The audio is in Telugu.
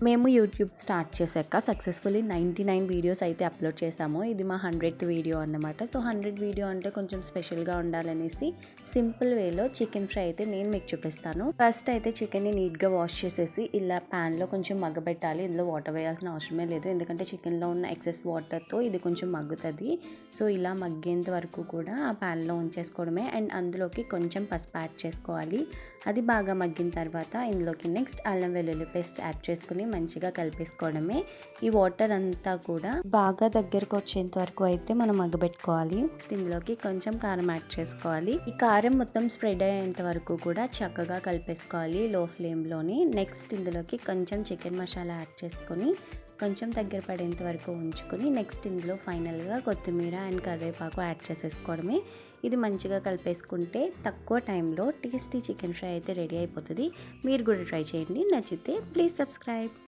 మేము యూట్యూబ్ స్టార్ట్ చేశాక సక్సెస్ఫుల్లీ 99 వీడియోస్ అయితే అప్లోడ్ చేసాము. ఇది మా 100th వీడియో అన్నమాట. సో 100 వీడియో అంటే కొంచెం స్పెషల్గా ఉండాలనేసి సింపుల్ వేలో చికెన్ ఫ్రై అయితే నేను మీకు చూపిస్తాను. ఫస్ట్ అయితే చికెన్ని నీట్గా వాష్ చేసేసి ఇలా ప్యాన్లో కొంచెం మగ్గబెట్టాలి. ఇందులో వాటర్ వేయాల్సిన అవసరమే లేదు, ఎందుకంటే చికెన్లో ఉన్న ఎక్సెస్ వాటర్తో ఇది కొంచెం మగ్గుతుంది. సో ఇలా మగ్గేంత వరకు కూడా ఆ ప్యాన్లో ఉంచేసుకోవడమే. అండ్ అందులోకి కొంచెం పసుపు యాడ్ చేసుకోవాలి. అది బాగా మగ్గిన తర్వాత ఇందులోకి నెక్స్ట్ అల్లం వెల్లుల్లి పేస్ట్ యాడ్ చేసుకుని మంచిగా కలిపేసుకోవడమే. ఈ వాటర్ అంతా కూడా బాగా దగ్గరకు వచ్చేంత వరకు అయితే మనం మగ్గబెట్టుకోవాలి. నెక్స్ట్ ఇందులోకి కొంచెం కారం యాడ్ చేసుకోవాలి. ఈ కారం మొత్తం స్ప్రెడ్ అయ్యేంత వరకు కూడా చక్కగా కలిపేసుకోవాలి లో ఫ్లేమ్లోని. నెక్స్ట్ ఇందులోకి కొంచెం చికెన్ మసాలా యాడ్ చేసుకొని కొంచెం దగ్గర పడేంత వరకు ఉంచుకొని నెక్స్ట్ ఇందులో ఫైనల్గా కొత్తిమీర అండ్ కరివేపాకు యాడ్ చేసేసుకోవడమే. ఇది మంచిగా కలిపేసుకుంటే తక్కువ టైంలో టేస్టీ చికెన్ ఫ్రై అయితే రెడీ అయిపోతుంది. మీరు కూడా ట్రై చేయండి. నచ్చితే ప్లీజ్ సబ్స్క్రైబ్.